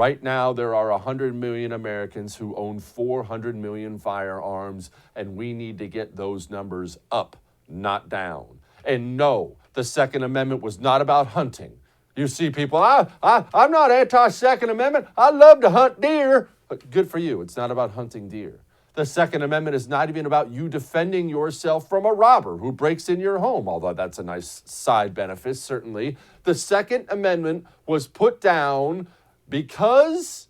Right now, there are 100 million Americans who own 400 million firearms, and we need to get those numbers up, not down. And no, the Second Amendment was not about hunting. You see people, I'm not anti-Second Amendment. I love to hunt deer. But good for you. It's not about hunting deer. The Second Amendment is not even about you defending yourself from a robber who breaks in your home, although that's a nice side benefit, certainly. The Second Amendment was put down because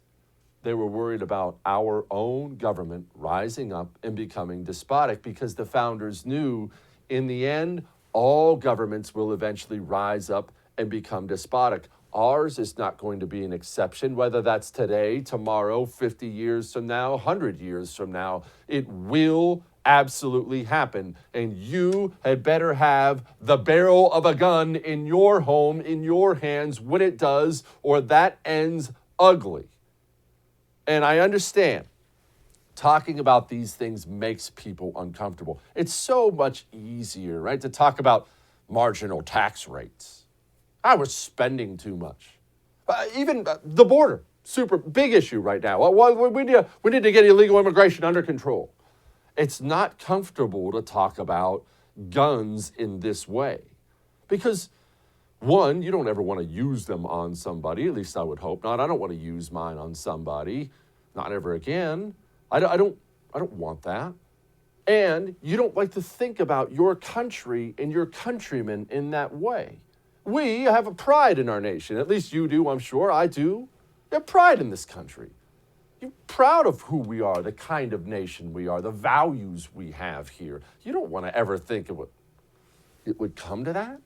they were worried about our own government rising up and becoming despotic, because the founders knew in the end, all governments will eventually rise up and become despotic. Ours is not going to be an exception, whether that's today, tomorrow, 50 years from now, 100 years from now. It will absolutely happen. And you had better have the barrel of a gun in your home, in your hands when it does, or that ends ugly. And I understand talking about these things makes people uncomfortable. It's so much easier, right, to talk about marginal tax rates. We're spending too much. Even the border, super big issue right now. We need to get illegal immigration under control. It's not comfortable to talk about guns in this way because, one, you don't ever want to use them on somebody. At least I would hope not. I don't want to use mine on somebody. Not ever again. I don't want that. And you don't like to think about your country and your countrymen in that way. We have a pride in our nation. At least you do, I'm sure. I do. You have pride in this country. You're proud of who we are, the kind of nation we are, the values we have here. You don't want to ever think it would come to that.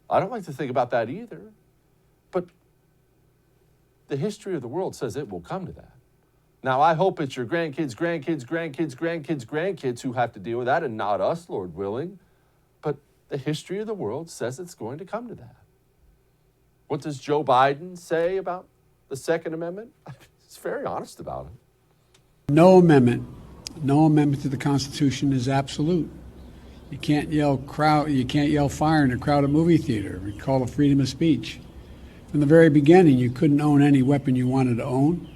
I don't like to think about that either. But the history of the world says it will come to that. Now, I hope it's your grandkids who have to deal with that and not us, Lord willing. But the history of the world says it's going to come to that. What does Joe Biden say about the Second Amendment? He's very honest about it. No amendment to the Constitution is absolute. You can't yell fire in a crowded movie theater. We call it freedom of speech. From the very beginning, you couldn't own any weapon you wanted to own.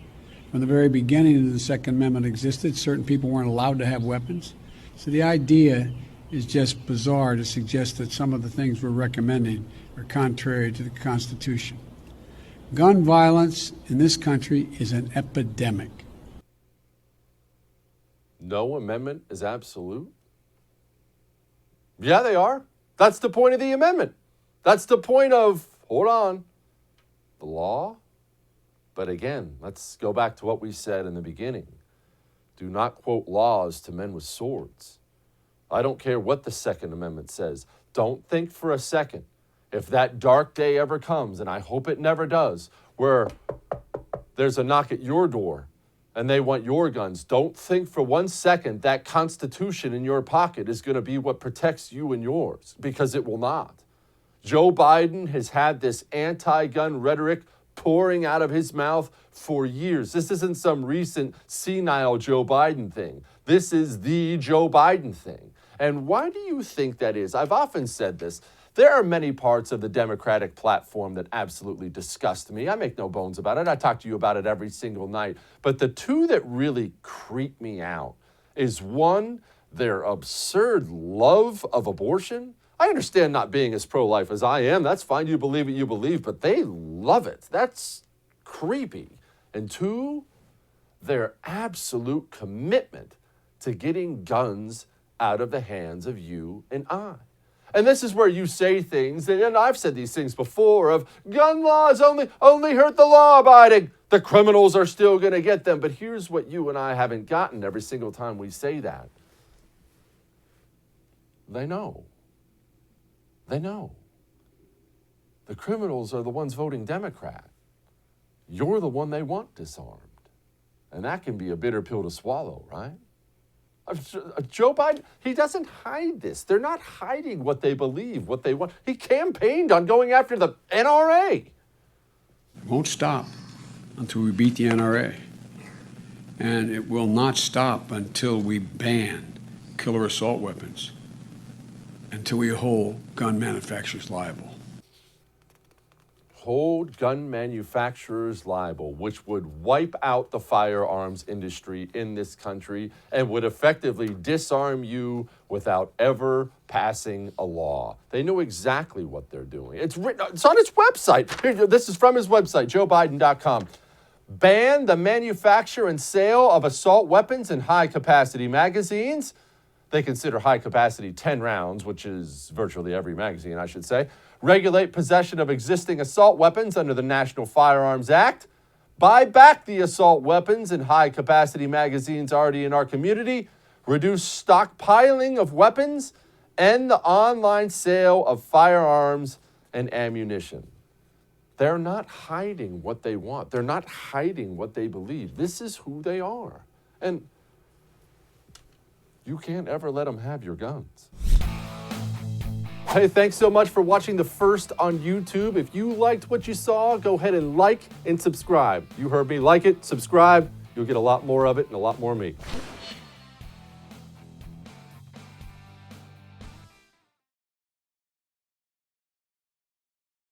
From the very beginning the Second Amendment existed, certain people weren't allowed to have weapons. So the idea is just bizarre to suggest that some of the things we're recommending are contrary to the Constitution. Gun violence in this country is an epidemic. No amendment is absolute? Yeah, they are. That's the point of the amendment. That's the point of, hold on, the law. But again, let's go back to what we said in the beginning. Do not quote laws to men with swords. I don't care what the Second Amendment says. Don't think for a second, if that dark day ever comes, and I hope it never does, where there's a knock at your door and they want your guns, don't think for 1 second that Constitution in your pocket is going to be what protects you and yours, because it will not. Joe Biden has had this anti-gun rhetoric pouring out of his mouth for years. This isn't some recent senile Joe Biden thing. This is the Joe Biden thing. And why do you think that is? I've often said this. There are many parts of the Democratic platform that absolutely disgust me. I make no bones about it. I talk to you about it every single night. But the two that really creep me out is, one, their absurd love of abortion. I understand not being as pro-life as I am. That's fine. You believe what you believe, but they love it. That's creepy. And two, their absolute commitment to getting guns out of the hands of you and I. And this is where you say things, and I've said these things before, of gun laws only hurt the law-abiding. The criminals are still going to get them. But here's what you and I haven't gotten every single time we say that. They know. They know. The criminals are the ones voting Democrat. You're the one they want disarmed. And that can be a bitter pill to swallow, right? Joe Biden, he doesn't hide this. They're not hiding what they believe, what they want. He campaigned on going after the NRA. It won't stop until we beat the NRA. And it will not stop until we ban killer assault weapons, until we hold gun manufacturers liable. hold gun manufacturers liable, which would wipe out the firearms industry in this country and would effectively disarm you without ever passing a law. They know exactly what they're doing. It's written, it's on its website. Here, this is from his website, joebiden.com. Ban the manufacture and sale of assault weapons and high-capacity magazines. They consider high-capacity 10 rounds, which is virtually every magazine, I should say. Regulate possession of existing assault weapons under the National Firearms Act. Buy back the assault weapons and high-capacity magazines already in our community. Reduce stockpiling of weapons. End the online sale of firearms and ammunition. They're not hiding what they want. They're not hiding what they believe. This is who they are. And you can't ever let them have your guns. Hey, thanks so much for watching The First on YouTube. If you liked what you saw, go ahead and like and subscribe. You heard me. Like it, subscribe. You'll get a lot more of it and a lot more of me.